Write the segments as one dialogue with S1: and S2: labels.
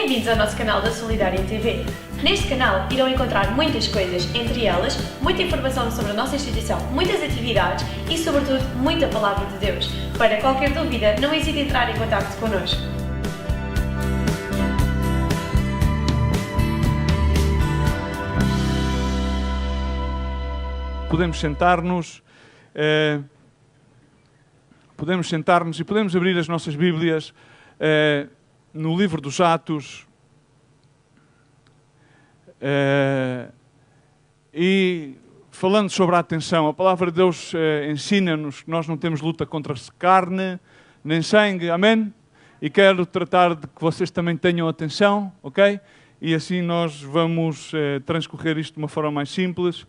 S1: Bem-vindos ao nosso canal da Solidária TV. Neste canal irão encontrar muitas coisas, entre elas, muita informação sobre a nossa instituição, muitas atividades e, sobretudo, muita Palavra de Deus. Para qualquer dúvida, não hesite em entrar em contacto connosco.
S2: Podemos sentar-nos e podemos abrir as nossas Bíblias no livro dos Atos e falando sobre a atenção. A palavra de Deus ensina-nos que nós não temos luta contra carne nem sangue, amém? E quero tratar de que vocês também tenham atenção, ok? E assim nós vamos transcorrer isto de uma forma mais simples.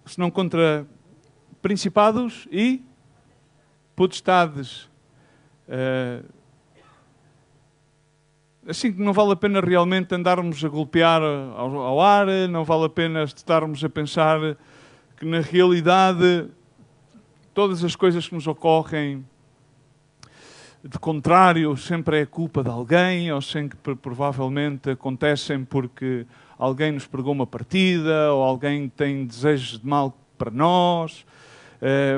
S2: Senão contra principados e potestades. Assim que não vale a pena realmente andarmos a golpear ao ar, não vale a pena estarmos a pensar que na realidade todas as coisas que nos ocorrem de contrário sempre é culpa de alguém, ou sempre provavelmente acontecem porque alguém nos pregou uma partida, ou alguém tem desejos de mal para nós,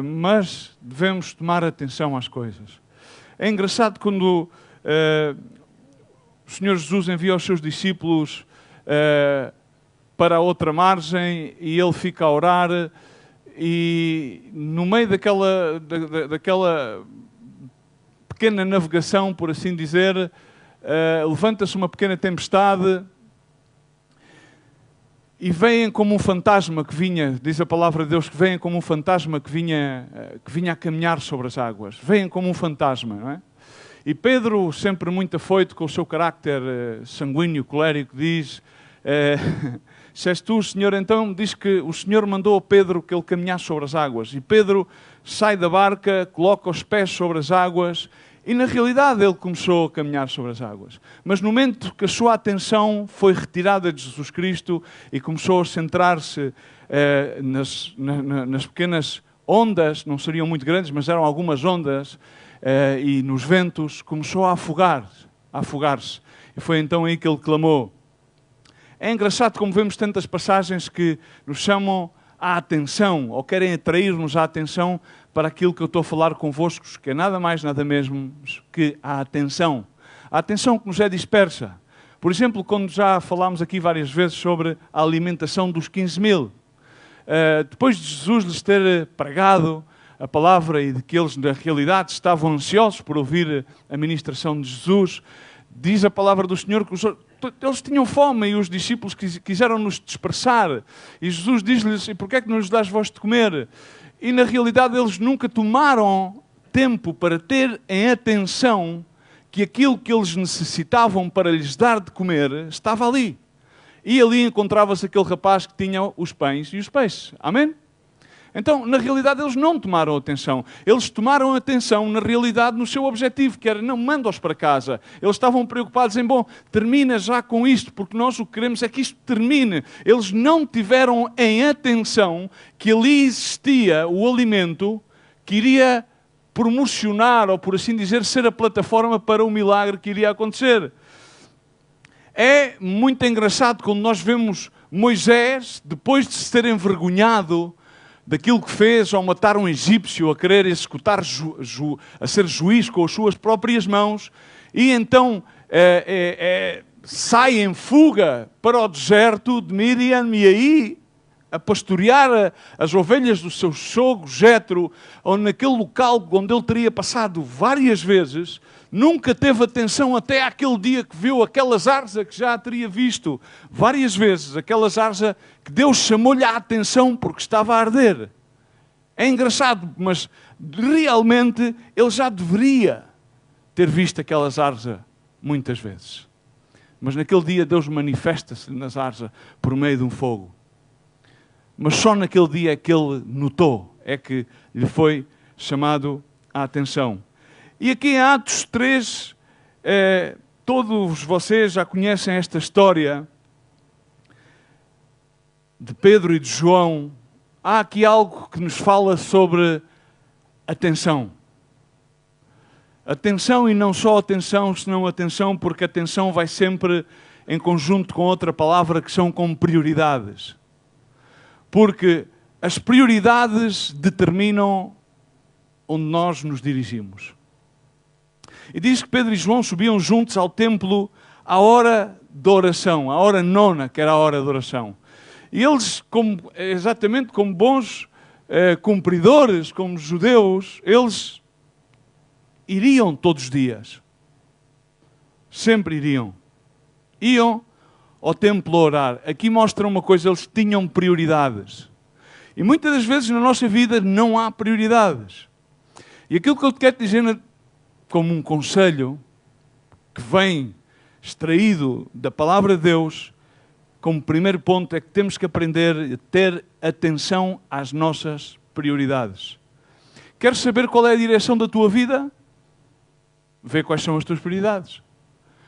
S2: mas devemos tomar atenção às coisas. É engraçado quando o Senhor Jesus envia os seus discípulos para a outra margem e ele fica a orar e no meio daquela pequena navegação, por assim dizer, levanta-se uma pequena tempestade e vêm como um fantasma que vinha, diz a palavra de Deus, que vêm como um fantasma que vinha a caminhar sobre as águas. Vêm como um fantasma, não é? E Pedro, sempre muito afoito com o seu carácter sanguíneo, colérico, diz, se és tu, Senhor, então diz que o Senhor mandou a Pedro que ele caminhasse sobre as águas. E Pedro sai da barca, coloca os pés sobre as águas e, na realidade, ele começou a caminhar sobre as águas. Mas no momento que a sua atenção foi retirada de Jesus Cristo e começou a centrar-se nas pequenas ondas, não seriam muito grandes, mas eram algumas ondas, e nos ventos, começou a afogar-se. E foi então aí que ele clamou. É engraçado como vemos tantas passagens que nos chamam a atenção, ou querem atrair-nos a atenção para aquilo que eu estou a falar convosco, que é nada mais, nada menos que a atenção. A atenção que nos é dispersa. Por exemplo, quando já falámos aqui várias vezes sobre a alimentação dos 15.000. Depois de Jesus lhes ter pregado a palavra e de que eles, na realidade, estavam ansiosos por ouvir a ministração de Jesus, diz a palavra do Senhor que eles tinham fome e os discípulos quiseram nos dispersar. E Jesus diz-lhes, e porquê é que não lhes dás vós de comer? E na realidade eles nunca tomaram tempo para ter em atenção que aquilo que eles necessitavam para lhes dar de comer estava ali. E ali encontrava-se aquele rapaz que tinha os pães e os peixes. Amém? Então, na realidade, eles não tomaram atenção. Eles tomaram atenção, na realidade, no seu objetivo, que era, não, manda-os para casa. Eles estavam preocupados em, bom, termina já com isto, porque nós o que queremos é que isto termine. Eles não tiveram em atenção que ali existia o alimento que iria promocionar, ou por assim dizer, ser a plataforma para o milagre que iria acontecer. É muito engraçado quando nós vemos Moisés, depois de se ter envergonhado daquilo que fez ao matar um egípcio, a querer executar, a ser juiz com as suas próprias mãos, e então sai em fuga para o deserto de Midian e aí a pastorear as ovelhas do seu sogro Jetro, ou naquele local onde ele teria passado várias vezes, nunca teve atenção até àquele dia que viu aquela zarza que já a teria visto várias vezes, aquela zarza que Deus chamou-lhe a atenção porque estava a arder. É engraçado, mas realmente ele já deveria ter visto aquela zarza muitas vezes. Mas naquele dia Deus manifesta-se na zarza por meio de um fogo. Mas só naquele dia é que ele notou, é que lhe foi chamado a atenção. E aqui em Atos 3, todos vocês já conhecem esta história de Pedro e de João. Há aqui algo que nos fala sobre atenção. Atenção, e não só atenção, senão atenção, porque atenção vai sempre em conjunto com outra palavra que são como prioridades. Porque as prioridades determinam onde nós nos dirigimos. E diz que Pedro e João subiam juntos ao templo à hora da oração, à hora nona, que era a hora da oração. E eles, exatamente como bons cumpridores, como judeus, eles iriam todos os dias. Sempre iriam. Iam ao templo orar. Aqui mostra uma coisa, eles tinham prioridades. E muitas das vezes na nossa vida não há prioridades. E aquilo que eu te quero dizer como um conselho que vem extraído da palavra de Deus, como primeiro ponto, é que temos que aprender a ter atenção às nossas prioridades. Queres saber qual é a direção da tua vida? Vê quais são as tuas prioridades.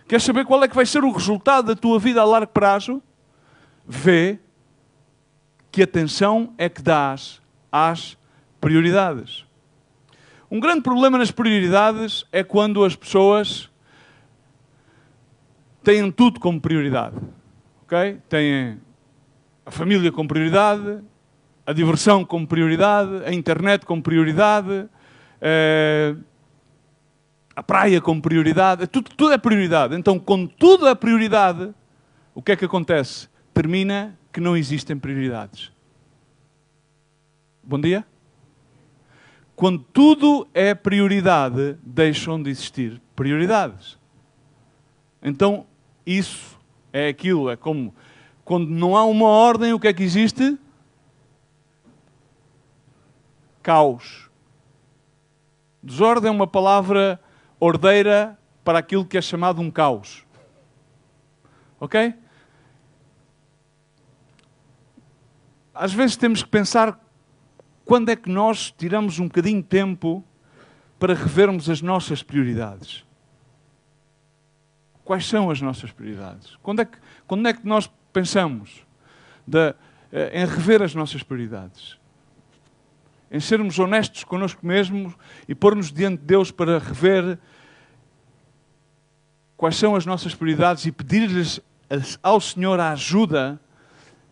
S2: Queres saber qual é que vai ser o resultado da tua vida a largo prazo? Vê que atenção é que dás às prioridades. Um grande problema nas prioridades é quando as pessoas têm tudo como prioridade. Okay? Têm a família como prioridade, a diversão como prioridade, a internet como prioridade, a praia como prioridade. Tudo é prioridade. Então, quando tudo é prioridade, o que é que acontece? Termina que não existem prioridades. Bom dia? Quando tudo é prioridade, deixam de existir prioridades. Então, isso é aquilo, é como quando não há uma ordem, o que é que existe? Caos. Desordem é uma palavra ordeira para aquilo que é chamado um caos. Ok? Às vezes temos que pensar quando é que nós tiramos um bocadinho de tempo para revermos as nossas prioridades. Quais são as nossas prioridades? Quando é que nós pensamos em rever as nossas prioridades? Em sermos honestos connosco mesmos e pôr-nos diante de Deus para rever quais são as nossas prioridades e pedir-lhes ao Senhor a ajuda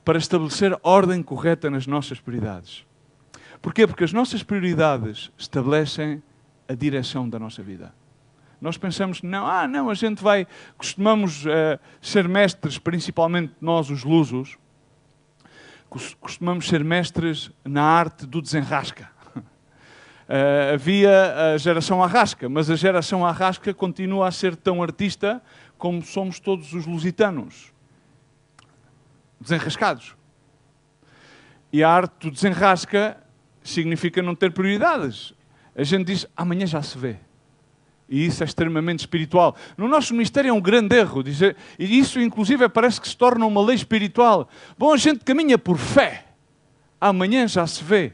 S2: para estabelecer ordem correta nas nossas prioridades. Porquê? Porque as nossas prioridades estabelecem a direção da nossa vida. Nós pensamos que não, a gente costumamos ser mestres, principalmente nós os lusos, costumamos ser mestres na arte do desenrasca. Havia a geração Arrasca, mas a geração Arrasca continua a ser tão artista como somos todos os lusitanos. Desenrascados. E a arte do desenrasca significa não ter prioridades. A gente diz, amanhã já se vê. E isso é extremamente espiritual. No nosso ministério é um grande erro. E isso, inclusive, parece que se torna uma lei espiritual. Bom, a gente caminha por fé. Amanhã já se vê.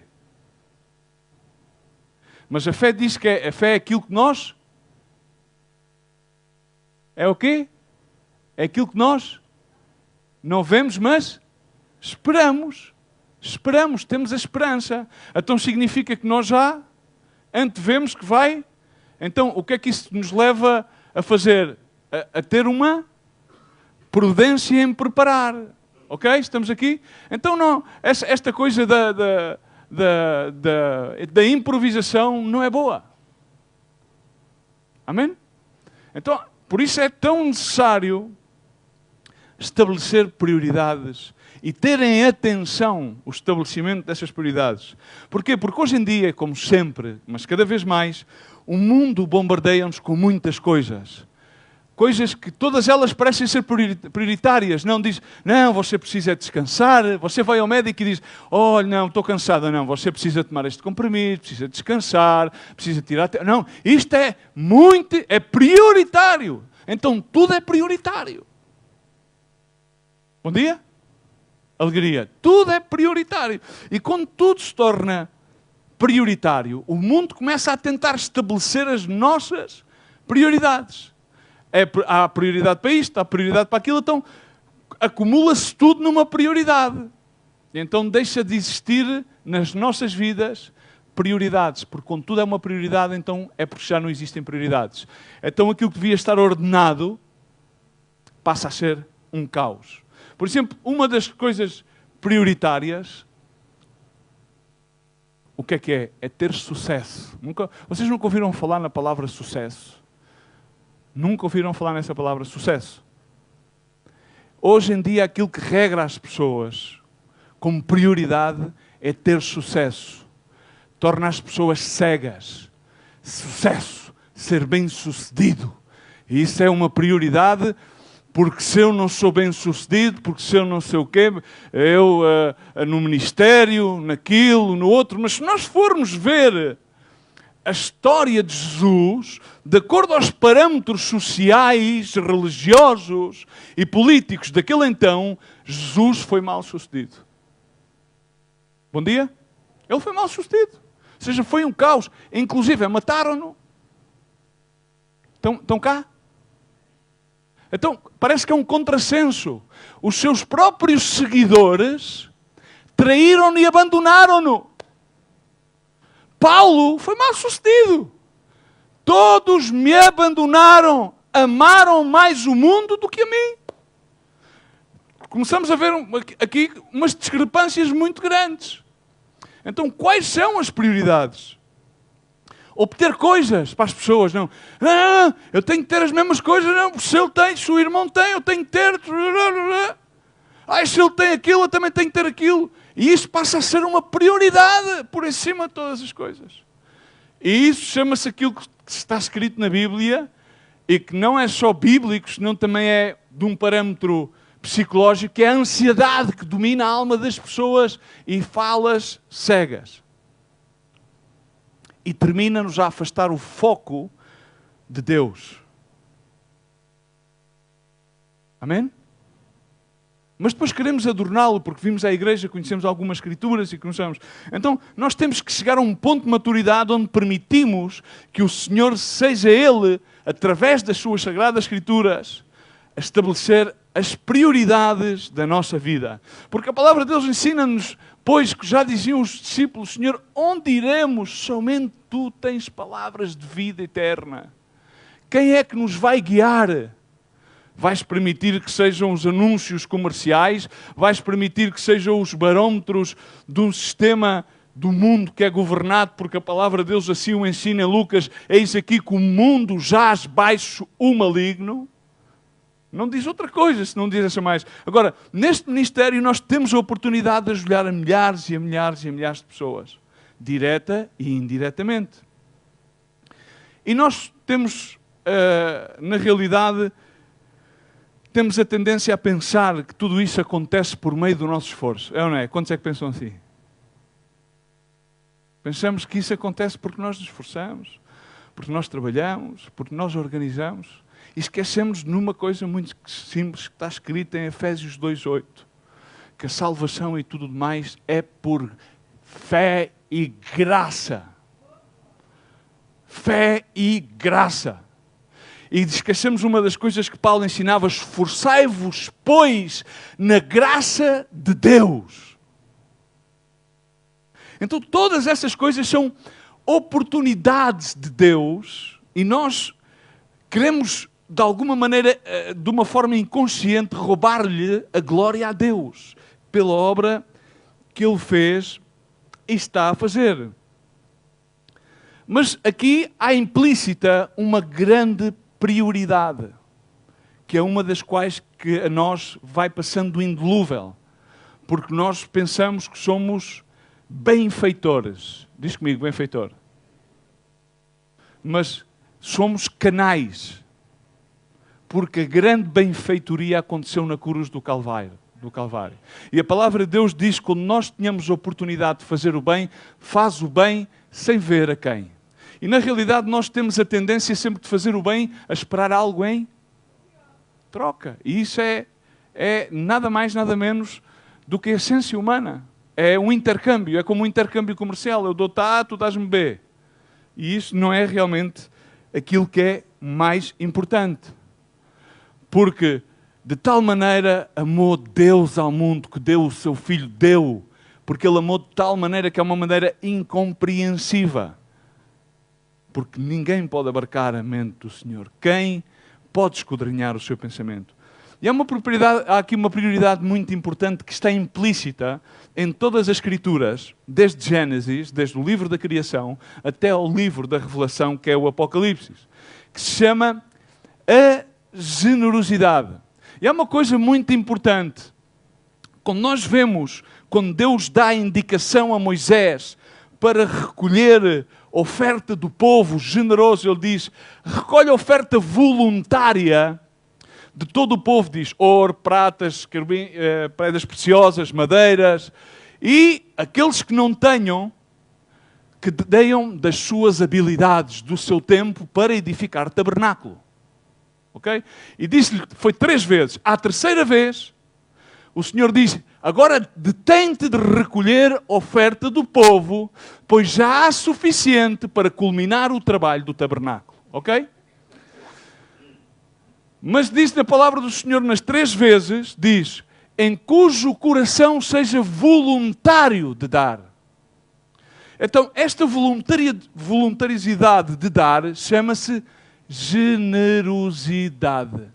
S2: Mas a fé diz que a fé é aquilo que nós... É o quê? É aquilo que nós não vemos, mas esperamos. Esperamos, temos a esperança. Então significa que nós já antevemos que vai... Então, o que é que isso nos leva a fazer? A ter uma prudência em preparar. Ok? Estamos aqui? Então, não, esta coisa da improvisação não é boa. Amém? Então, por isso é tão necessário estabelecer prioridades e terem atenção o estabelecimento dessas prioridades. Porquê? Porque hoje em dia, como sempre, mas cada vez mais, o mundo bombardeia-nos com muitas coisas. Coisas que todas elas parecem ser prioritárias. Não diz, não, você precisa descansar. Você vai ao médico e diz, olha, não, estou cansada. Não, você precisa tomar este comprimido, precisa descansar, precisa tirar... Não, isto é prioritário. Então tudo é prioritário. Bom dia? Alegria. Tudo é prioritário. E quando tudo se torna prioritário, o mundo começa a tentar estabelecer as nossas prioridades. Há prioridade para isto, há prioridade para aquilo, então acumula-se tudo numa prioridade. Então deixa de existir nas nossas vidas prioridades, porque quando tudo é uma prioridade, então é porque já não existem prioridades. Então aquilo que devia estar ordenado passa a ser um caos. Por exemplo, uma das coisas prioritárias, o que é? É ter sucesso. Vocês nunca ouviram falar na palavra sucesso? Nunca ouviram falar nessa palavra sucesso? Hoje em dia, aquilo que regra as pessoas como prioridade é ter sucesso. Torna as pessoas cegas. Sucesso, ser bem-sucedido. E isso é uma prioridade, porque se eu não sou bem-sucedido, porque se eu não sei o quê, eu no ministério, naquilo, no outro. Mas se nós formos ver a história de Jesus, de acordo aos parâmetros sociais, religiosos e políticos daquele então, Jesus foi mal-sucedido. Bom dia? Ele foi mal-sucedido. Ou seja, foi um caos. Inclusive, mataram-no. Estão cá? Então, parece que é um contrassenso. Os seus próprios seguidores traíram-no e abandonaram-no. Paulo foi mal-sucedido. Todos me abandonaram, amaram mais o mundo do que a mim. Começamos a ver aqui umas discrepâncias muito grandes. Então, quais são as prioridades? Obter coisas para as pessoas, não. Eu tenho que ter as mesmas coisas, não. Se ele tem, se o irmão tem, eu tenho que ter. Se ele tem aquilo, eu também tenho que ter aquilo. E isso passa a ser uma prioridade por cima de todas as coisas. E isso chama-se aquilo que está escrito na Bíblia e que não é só bíblico, senão também é de um parâmetro psicológico, que é a ansiedade que domina a alma das pessoas e fá-las cegas. E termina-nos a afastar o foco de Deus. Amém? Mas depois queremos adorná-lo, porque vimos à igreja, conhecemos algumas escrituras e conhecemos. Então, nós temos que chegar a um ponto de maturidade onde permitimos que o Senhor seja Ele, através das suas sagradas escrituras, a estabelecer as prioridades da nossa vida. Porque a palavra de Deus ensina-nos, pois que já diziam os discípulos, Senhor, onde iremos? Somente Tu tens palavras de vida eterna. Quem é que nos vai guiar? Vais permitir que sejam os anúncios comerciais? Vais permitir que sejam os barómetros de um sistema do mundo que é governado, porque a palavra de Deus assim o ensina em Lucas, eis aqui que o mundo jaz baixo o maligno? Não diz outra coisa, se não diz essa mais. Agora, neste ministério nós temos a oportunidade de ajudar a milhares e a milhares e a milhares de pessoas, direta e indiretamente. E nós temos, na realidade, temos a tendência a pensar que tudo isso acontece por meio do nosso esforço. É ou não é? Quantos é que pensam assim? Pensamos que isso acontece porque nós nos esforçamos, porque nós trabalhamos, porque nós organizamos. E esquecemos de uma coisa muito simples que está escrita em Efésios 2:8. Que a salvação e tudo demais é por fé e graça. Fé e graça. E esquecemos uma das coisas que Paulo ensinava: esforçai-vos, pois, na graça de Deus. Então todas essas coisas são oportunidades de Deus e nós queremos, de alguma maneira, de uma forma inconsciente, roubar-lhe a glória a Deus pela obra que Ele fez e está a fazer. Mas aqui há implícita uma grande prioridade, que é uma das quais que a nós vai passando indolúvel, porque nós pensamos que somos benfeitores. Diz comigo, benfeitor. Mas somos canais, porque a grande benfeitoria aconteceu na cruz do Calvário. E a palavra de Deus diz que quando nós tenhamos a oportunidade de fazer o bem, faz o bem sem ver a quem. E na realidade nós temos a tendência sempre de fazer o bem a esperar algo em troca. E isso é nada mais, nada menos do que a essência humana. É um intercâmbio, é como um intercâmbio comercial. Eu dou-te A, tu dás-me B. E isso não é realmente aquilo que é mais importante. Porque de tal maneira amou Deus ao mundo que deu o seu Filho, deu Porque Ele amou de tal maneira que é uma maneira incompreensiva. Porque ninguém pode abarcar a mente do Senhor. Quem pode esquadrinhar o seu pensamento? E há aqui uma prioridade muito importante que está implícita em todas as Escrituras, desde Gênesis, desde o livro da criação, até ao livro da Revelação, que é o Apocalipse, que se chama a generosidade. E há uma coisa muito importante. Quando nós vemos, quando Deus dá a indicação a Moisés para recolher oferta do povo generoso, Ele diz, recolhe a oferta voluntária de todo o povo, diz, ouro, pratas, pedras preciosas, madeiras, e aqueles que não tenham, que deem das suas habilidades, do seu tempo, para edificar tabernáculo. Ok? E disse-lhe, foi 3 vezes. À terceira vez, o Senhor diz, agora detém-te de recolher oferta do povo, pois já há suficiente para culminar o trabalho do tabernáculo. Ok? Mas diz na palavra do Senhor nas 3 vezes, diz, em cujo coração seja voluntário de dar. Então, esta voluntariosidade de dar chama-se generosidade.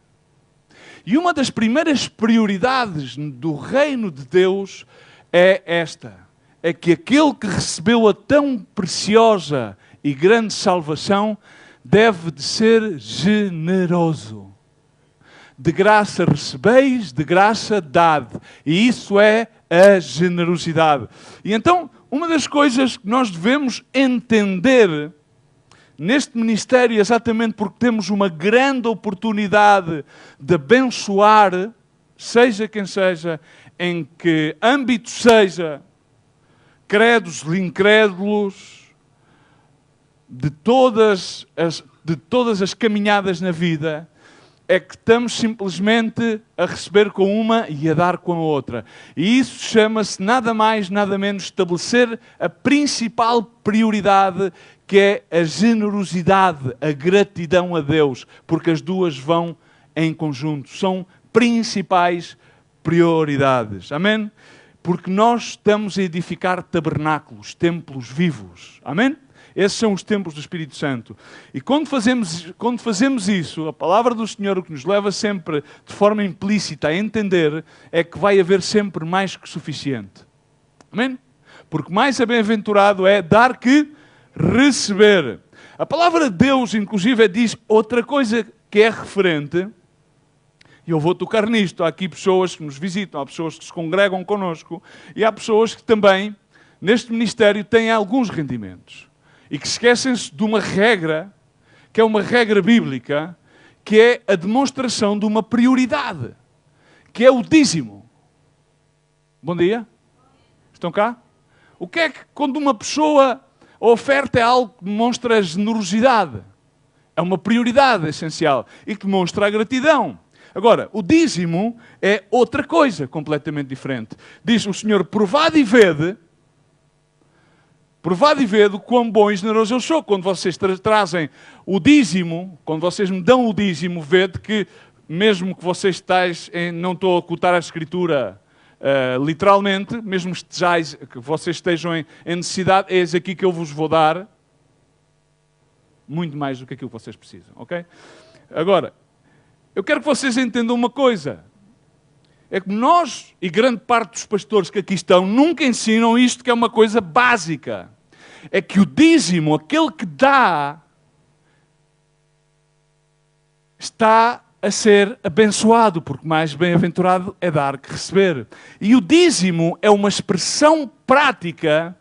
S2: E uma das primeiras prioridades do reino de Deus é esta. É que aquele que recebeu a tão preciosa e grande salvação deve de ser generoso. De graça recebeis, de graça dade. E isso é a generosidade. E então, uma das coisas que nós devemos entender neste ministério, exatamente porque temos uma grande oportunidade de abençoar, seja quem seja, em que âmbito seja, credos, incrédulos, de todas as caminhadas na vida, é que estamos simplesmente a receber com uma e a dar com a outra. E isso chama-se nada mais, nada menos estabelecer a principal prioridade, que é a generosidade, a gratidão a Deus, porque as duas vão em conjunto. São principais prioridades. Amém? Porque nós estamos a edificar tabernáculos, templos vivos. Amém? Esses são os templos do Espírito Santo. E quando fazemos isso, a palavra do Senhor, o que nos leva sempre, de forma implícita, a entender, é que vai haver sempre mais que suficiente. Amém? Porque mais bem-aventurado é dar que receber. A palavra de Deus, inclusive, diz outra coisa que é referente, e eu vou tocar nisto. Há aqui pessoas que nos visitam, há pessoas que se congregam connosco, e há pessoas que também, neste ministério, têm alguns rendimentos. E que esquecem-se de uma regra, que é uma regra bíblica, que é a demonstração de uma prioridade, que é o dízimo. Bom dia? Estão cá? O que é que, quando uma pessoa oferta é algo que demonstra a generosidade? É uma prioridade essencial e que demonstra a gratidão. Agora, o dízimo é outra coisa completamente diferente. Diz o Senhor, provado e vede o quão bom e generoso eu sou. Quando vocês trazem o dízimo, quando vocês me dão o dízimo, vede que, mesmo que vocês não estou a ocultar a Escritura literalmente, mesmo que vocês estejam em necessidade, eis aqui que eu vos vou dar muito mais do que aquilo que vocês precisam, ok? Agora, eu quero que vocês entendam uma coisa. É que nós, e grande parte dos pastores que aqui estão, nunca ensinam isto, que é uma coisa básica. É que o dízimo, aquele que dá, está a ser abençoado, porque mais bem-aventurado é dar que receber. E o dízimo é uma expressão prática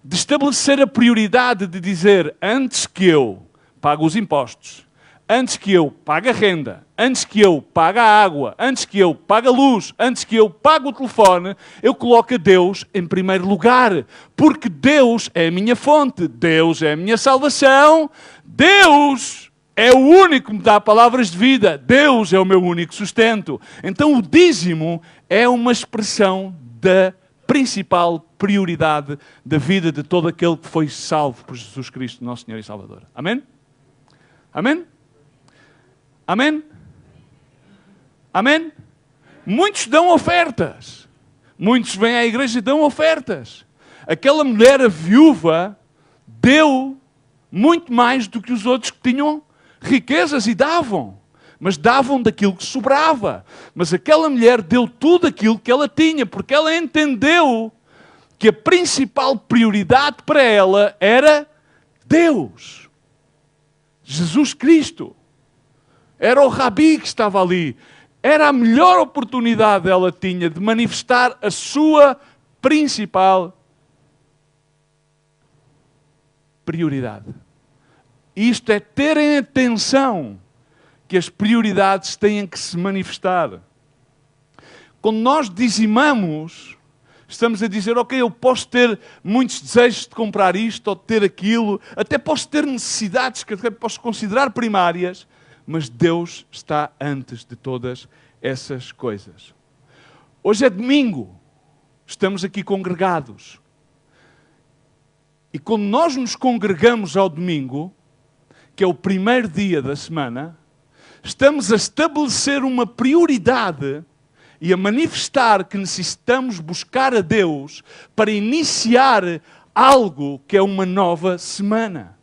S2: de estabelecer a prioridade de dizer, antes que eu pague os impostos, antes que eu pague a renda, antes que eu pague a água, antes que eu pague a luz, antes que eu pague o telefone, eu coloco a Deus em primeiro lugar. Porque Deus é a minha fonte, Deus é a minha salvação, Deus é o único que me dá palavras de vida, Deus é o meu único sustento. Então o dízimo é uma expressão da principal prioridade da vida de todo aquele que foi salvo por Jesus Cristo, nosso Senhor e Salvador. Amém? Amém? Amém? Amém? Muitos dão ofertas. Muitos vêm à igreja e dão ofertas. Aquela mulher, a viúva, deu muito mais do que os outros que tinham riquezas e davam. Mas davam daquilo que sobrava. Mas aquela mulher deu tudo aquilo que ela tinha, porque ela entendeu que a principal prioridade para ela era Deus. Jesus Cristo. Era o Rabi que estava ali. Era a melhor oportunidade que ela tinha de manifestar a sua principal prioridade. Isto é terem atenção que as prioridades têm que se manifestar. Quando nós dizimamos, estamos a dizer, ok, eu posso ter muitos desejos de comprar isto ou de ter aquilo, até posso ter necessidades que até posso considerar primárias, mas Deus está antes de todas essas coisas. Hoje é domingo, estamos aqui congregados. E quando nós nos congregamos ao domingo, que é o primeiro dia da semana, estamos a estabelecer uma prioridade e a manifestar que necessitamos buscar a Deus para iniciar algo que é uma nova semana.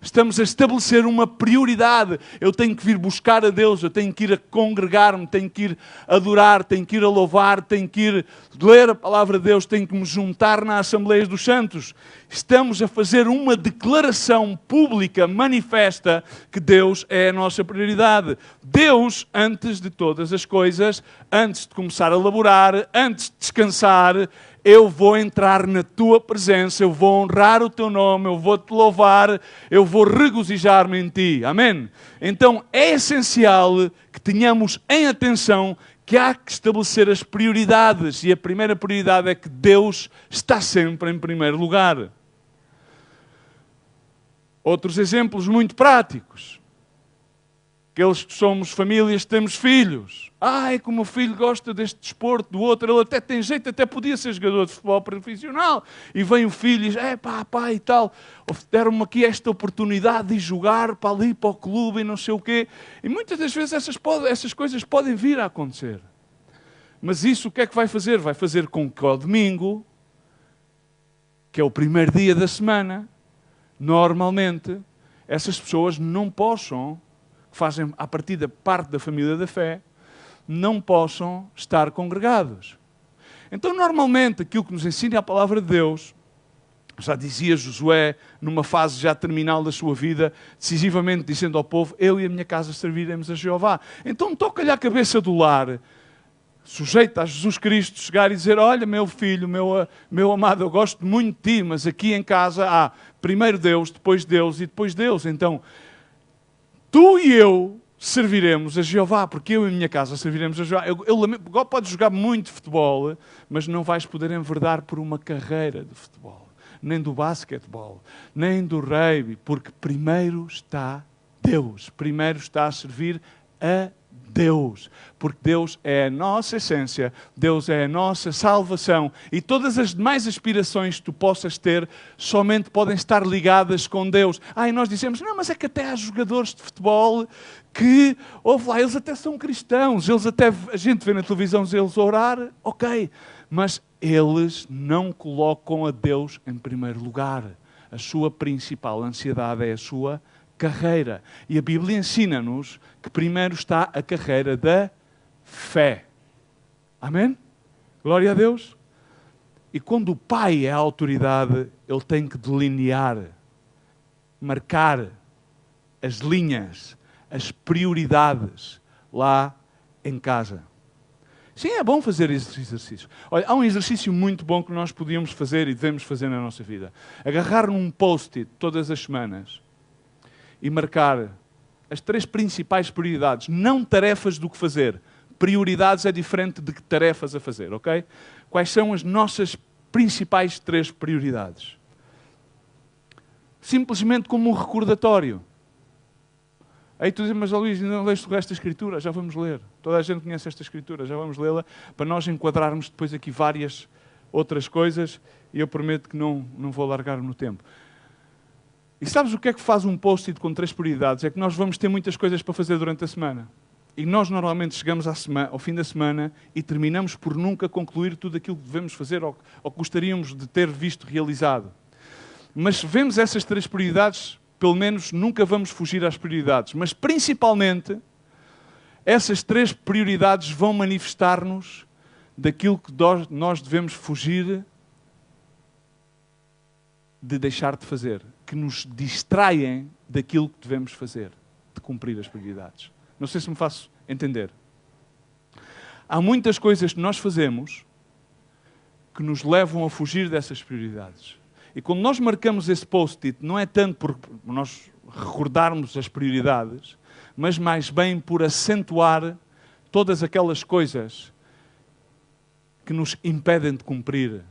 S2: Estamos a estabelecer uma prioridade. Eu tenho que vir buscar a Deus, eu tenho que ir a congregar-me, tenho que ir adorar, tenho que ir a louvar, tenho que ir ler a palavra de Deus, tenho que me juntar na Assembleia dos Santos. Estamos a fazer uma declaração pública, manifesta, que Deus é a nossa prioridade. Deus, antes de todas as coisas, antes de começar a laborar, antes de descansar, eu vou entrar na tua presença, eu vou honrar o teu nome, eu vou te louvar, eu vou regozijar-me em ti. Amém? Então é essencial que tenhamos em atenção que há que estabelecer as prioridades. E a primeira prioridade é que Deus está sempre em primeiro lugar. Outros exemplos muito práticos. Aqueles que somos famílias, temos filhos. Ai, como o filho gosta deste desporto, do outro, ele até tem jeito, até podia ser jogador de futebol profissional. E vem o filho e diz, pá, e tal, deram-me aqui esta oportunidade de jogar para ali, para o clube e não sei o quê. E muitas das vezes essas coisas podem vir a acontecer. Mas isso o que é que vai fazer? Vai fazer com que ao domingo, que é o primeiro dia da semana, normalmente, essas pessoas não possam, que fazem a partir da parte da família da fé, não possam estar congregados. Então, normalmente, aquilo que nos ensina a palavra de Deus, já dizia Josué, numa fase já terminal da sua vida, decisivamente dizendo ao povo, eu e a minha casa serviremos a Jeová. Então, toca-lhe a cabeça do lar, sujeito a Jesus Cristo, chegar e dizer, olha, meu filho, meu amado, eu gosto muito de ti, mas aqui em casa há primeiro Deus, depois Deus e depois Deus. Então, tu e eu serviremos a Jeová, porque eu e a minha casa serviremos a Jeová. Podes jogar muito futebol, mas não vais poder enverdar por uma carreira de futebol, nem do basquetebol, nem do rugby, porque primeiro está Deus, primeiro está a servir a Deus, porque Deus é a nossa essência, Deus é a nossa salvação e todas as demais aspirações que tu possas ter somente podem estar ligadas com Deus. E nós dizemos, não, mas é que até há jogadores de futebol que, ouve lá, eles até são cristãos, a gente vê na televisão eles orar, ok, mas eles não colocam a Deus em primeiro lugar. A sua principal ansiedade é a sua carreira. E a Bíblia ensina-nos que primeiro está a carreira da fé. Amém? Glória a Deus. E quando o pai é a autoridade, ele tem que delinear, marcar as linhas, as prioridades lá em casa. Sim, é bom fazer esses exercícios. Olha, há um exercício muito bom que nós podíamos fazer e devemos fazer na nossa vida. Agarrar num post-it todas as semanas e marcar as 3 principais prioridades, não tarefas do que fazer. Prioridades é diferente de que tarefas a fazer, ok? Quais são as nossas principais 3 prioridades? Simplesmente como um recordatório. Aí tu dizes, mas Luís, não leste o resto da Escritura? Já vamos ler. Toda a gente conhece esta Escritura, já vamos lê-la, para nós enquadrarmos depois aqui várias outras coisas, e eu prometo que não vou alargar no tempo. E sabes o que é que faz um post-it com 3 prioridades? É que nós vamos ter muitas coisas para fazer durante a semana. E nós normalmente chegamos ao fim da semana e terminamos por nunca concluir tudo aquilo que devemos fazer ou que gostaríamos de ter visto realizado. Mas se vemos essas 3 prioridades, pelo menos nunca vamos fugir às prioridades. Mas principalmente, essas 3 prioridades vão manifestar-nos daquilo que nós devemos fugir de deixar de fazer, que nos distraem daquilo que devemos fazer, de cumprir as prioridades. Não sei se me faço entender. Há muitas coisas que nós fazemos que nos levam a fugir dessas prioridades. E quando nós marcamos esse post-it, não é tanto por nós recordarmos as prioridades, mas mais bem por acentuar todas aquelas coisas que nos impedem de cumprir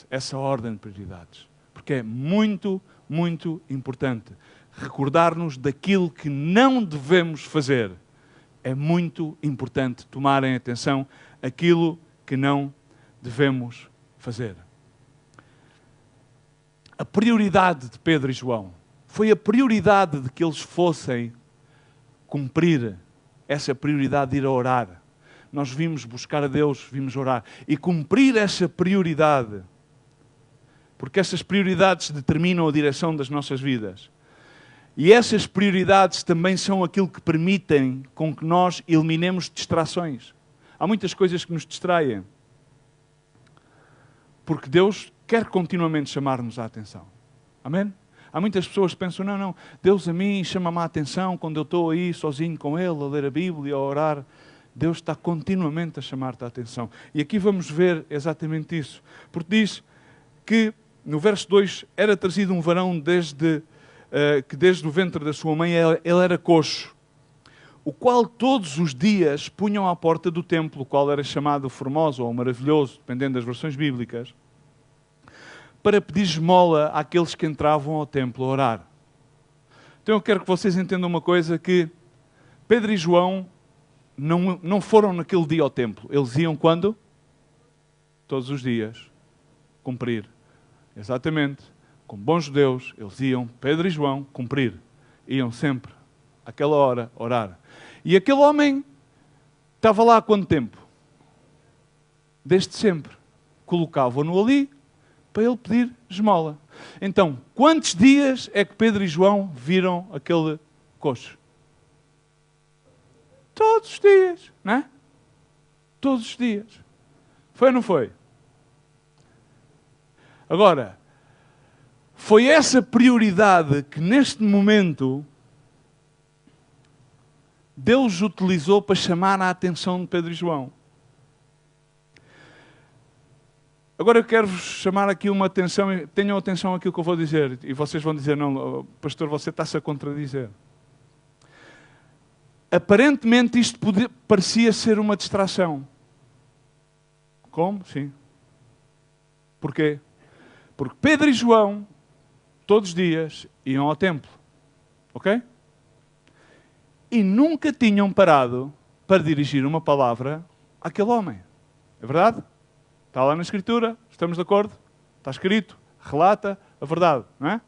S2: essa ordem de prioridades. Porque é muito, muito importante recordar-nos daquilo que não devemos fazer. É muito importante tomarem atenção àquilo que não devemos fazer. A prioridade de Pedro e João foi a prioridade de que eles fossem cumprir essa prioridade de ir a orar. Nós vimos buscar a Deus, vimos orar. E cumprir essa prioridade, porque essas prioridades determinam a direção das nossas vidas. E essas prioridades também são aquilo que permitem com que nós eliminemos distrações. Há muitas coisas que nos distraem. Porque Deus quer continuamente chamar-nos a atenção. Amém? Há muitas pessoas que pensam, não, Deus a mim chama-me a atenção quando eu estou aí sozinho com Ele, a ler a Bíblia, a orar. Deus está continuamente a chamar-te a atenção. E aqui vamos ver exatamente isso. Porque diz que, no verso 2, era trazido um varão que desde o ventre da sua mãe ele era coxo, o qual todos os dias punham à porta do templo, o qual era chamado Formoso ou Maravilhoso, dependendo das versões bíblicas, para pedir esmola àqueles que entravam ao templo a orar. Então eu quero que vocês entendam uma coisa, que Pedro e João não foram naquele dia ao templo. Eles iam quando? Todos os dias. Cumprir. Exatamente. Como bons judeus, eles iam, Pedro e João, cumprir. Iam sempre, àquela hora, orar. E aquele homem estava lá há quanto tempo? Desde sempre. Colocavam-no ali para ele pedir esmola. Então, quantos dias é que Pedro e João viram aquele coxo? Todos os dias, não é? Todos os dias. Foi ou não foi? Agora, foi essa prioridade que neste momento Deus utilizou para chamar a atenção de Pedro e João. Agora eu quero-vos chamar aqui uma atenção, tenham atenção àquilo que eu vou dizer, e vocês vão dizer, não, pastor, você está-se a contradizer. Aparentemente isto parecia ser uma distração. Como? Sim. Porquê? Porque Pedro e João, todos os dias, iam ao templo. Ok? E nunca tinham parado para dirigir uma palavra àquele homem. É verdade? Está lá na Escritura, estamos de acordo? Está escrito, relata a verdade, não é?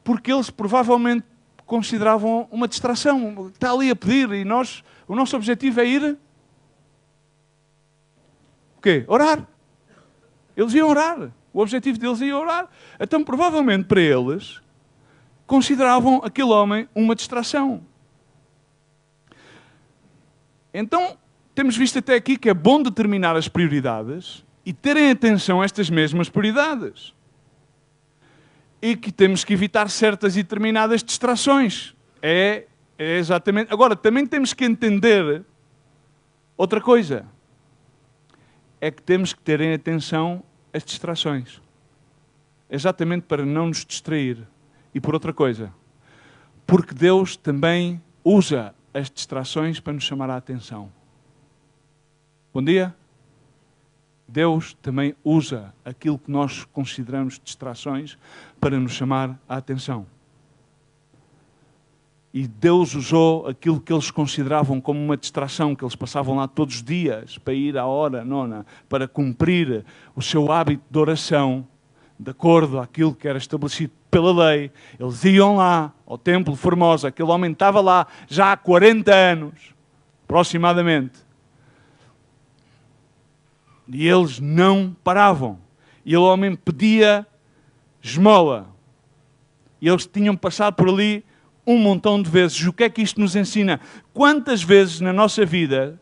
S2: Porque eles provavelmente consideravam uma distração. Está ali a pedir e o nosso objetivo é ir... O quê? Orar. Eles iam orar. O objetivo deles ia orar. Então, provavelmente, para eles, consideravam aquele homem uma distração. Então, temos visto até aqui que é bom determinar as prioridades e terem atenção a estas mesmas prioridades. E que temos que evitar certas e determinadas distrações. É exatamente... Agora, também temos que entender outra coisa. É que temos que terem atenção às distrações. Exatamente para não nos distrair. E por outra coisa. Porque Deus também usa as distrações para nos chamar a atenção. Bom dia. Deus também usa aquilo que nós consideramos distrações para nos chamar a atenção. E Deus usou aquilo que eles consideravam como uma distração, que eles passavam lá todos os dias para ir à hora nona, para cumprir o seu hábito de oração, de acordo àquilo que era estabelecido pela lei. Eles iam lá ao Templo Formosa. Aquele homem estava lá já há 40 anos, aproximadamente. E eles não paravam. E aquele homem pedia esmola. E eles tinham passado por ali um montão de vezes. E o que é que isto nos ensina? Quantas vezes na nossa vida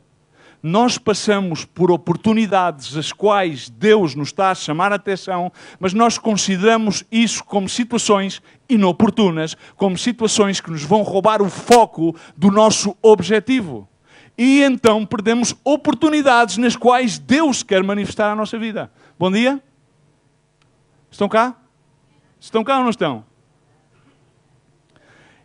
S2: nós passamos por oportunidades as quais Deus nos está a chamar a atenção, mas nós consideramos isso como situações inoportunas, como situações que nos vão roubar o foco do nosso objetivo. E então perdemos oportunidades nas quais Deus quer manifestar a nossa vida. Bom dia. Estão cá? Estão cá ou não estão?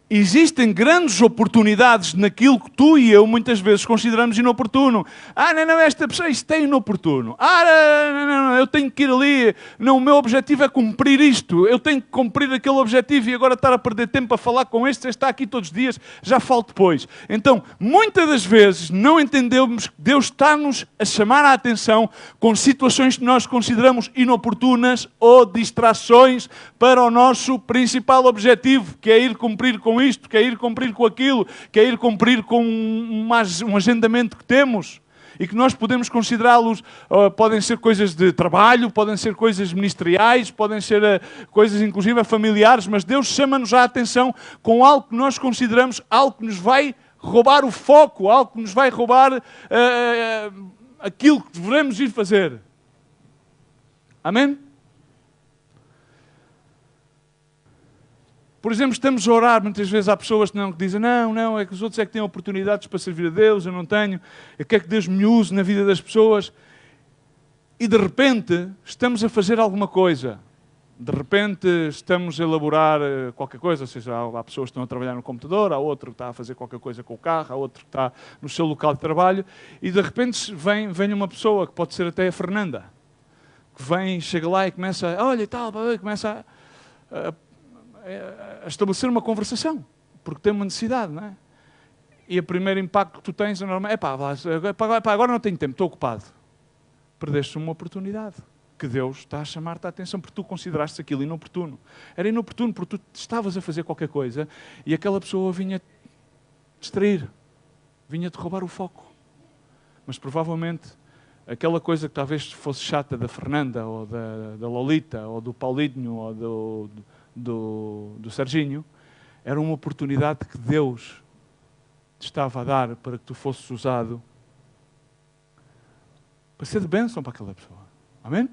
S2: Existem grandes oportunidades naquilo que tu e eu muitas vezes consideramos inoportuno. Não, esta pessoa, isto é inoportuno. Não, eu tenho que ir ali. Não, o meu objetivo é cumprir isto. Eu tenho que cumprir aquele objetivo e agora estar a perder tempo a falar com este está aqui todos os dias, já falo depois. Então, muitas das vezes não entendemos que Deus está-nos a chamar a atenção com situações que nós consideramos inoportunas ou distrações para o nosso principal objetivo, que é ir cumprir com isto, quer ir cumprir com aquilo, quer ir cumprir com um agendamento que temos e que nós podemos considerá-los, podem ser coisas de trabalho, podem ser coisas ministeriais, podem ser coisas inclusive familiares, mas Deus chama-nos a atenção com algo que nós consideramos algo que nos vai roubar o foco, algo que nos vai roubar aquilo que devemos ir fazer. Amém? Por exemplo, estamos a orar, muitas vezes há pessoas que dizem não, é que os outros é que têm oportunidades para servir a Deus, eu não tenho, eu quero que Deus me use na vida das pessoas. E de repente estamos a fazer alguma coisa, de repente estamos a elaborar qualquer coisa, ou seja, há pessoas que estão a trabalhar no computador, há outro que está a fazer qualquer coisa com o carro, há outro que está no seu local de trabalho, e de repente vem uma pessoa, que pode ser até a Fernanda, que chega lá e começa, olha e tal, começa a estabelecer uma conversação, porque tem uma necessidade, não é? E o primeiro impacto que tu tens é normal, agora não tenho tempo, estou ocupado. Perdeste uma oportunidade que Deus está a chamar-te a atenção, porque tu consideraste aquilo inoportuno. Era inoportuno porque tu estavas a fazer qualquer coisa e aquela pessoa vinha-te distrair, vinha-te roubar o foco. Mas provavelmente aquela coisa que talvez fosse chata da Fernanda, ou da Lolita, ou do Paulinho, ou do Serginho, era uma oportunidade que Deus te estava a dar para que tu fosses usado para ser de bênção para aquela pessoa. Amém?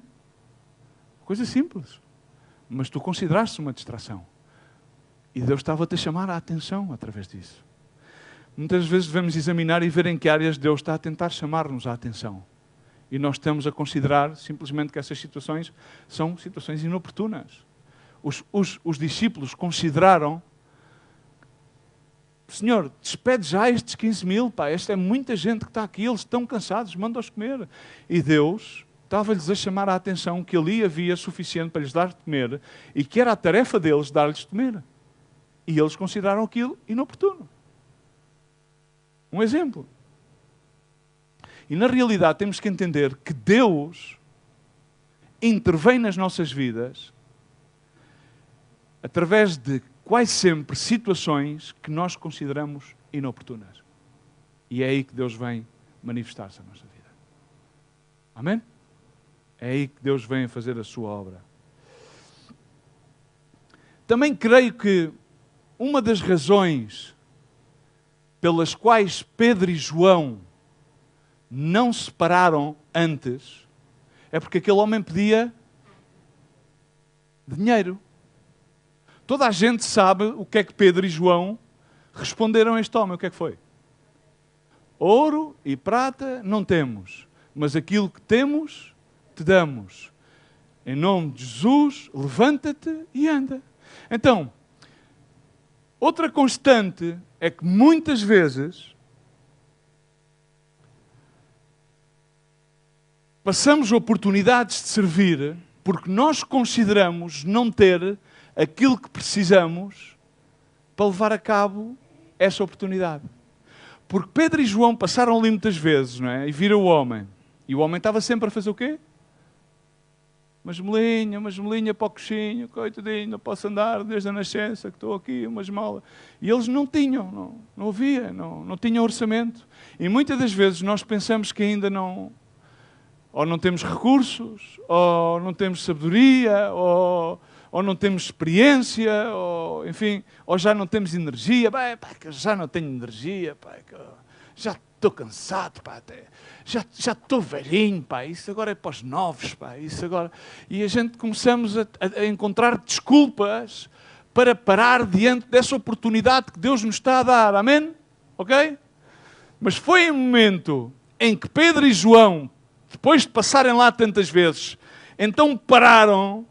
S2: Coisa simples. Mas tu consideraste uma distração. E Deus estava-te a chamar a atenção através disso. Muitas vezes devemos examinar e ver em que áreas Deus está a tentar chamar-nos a atenção. E nós estamos a considerar simplesmente que essas situações são situações inoportunas. Os discípulos consideraram, Senhor, despede já estes 15 mil, esta é muita gente que está aqui, eles estão cansados, manda-os comer. E Deus estava-lhes a chamar a atenção que ali havia suficiente para lhes dar de comer e que era a tarefa deles dar-lhes de comer. E eles consideraram aquilo inoportuno. Um exemplo. E na realidade temos que entender que Deus intervém nas nossas vidas através de quase sempre situações que nós consideramos inoportunas. E é aí que Deus vem manifestar-se na nossa vida. Amém? É aí que Deus vem fazer a sua obra. Também creio que uma das razões pelas quais Pedro e João não se pararam antes é porque aquele homem pedia dinheiro. Toda a gente sabe o que é que Pedro e João responderam a este homem. O que é que foi? Ouro e prata não temos, mas aquilo que temos, te damos. Em nome de Jesus, levanta-te e anda. Então, outra constante é que muitas vezes passamos oportunidades de servir porque nós consideramos não ter aquilo que precisamos para levar a cabo essa oportunidade. Porque Pedro e João passaram ali muitas vezes, não é? E viram o homem. E o homem estava sempre a fazer o quê? Uma gemelinha para o coxinho, coitadinho, não posso andar desde a nascença, que estou aqui, uma esmola. E eles não tinham, não havia, não tinham orçamento. E muitas das vezes nós pensamos que ainda não, ou não temos recursos, ou não temos sabedoria, ou não temos experiência, ou enfim, ou já não temos energia. Pá, que eu já não tenho energia, pá, que eu já estou cansado, pá, já estou velhinho, pá, isso agora é para os novos, pá, isso agora... E a gente começamos a encontrar desculpas para parar diante dessa oportunidade que Deus nos está a dar, amém? Ok? Mas foi um momento em que Pedro e João, depois de passarem lá tantas vezes, então pararam,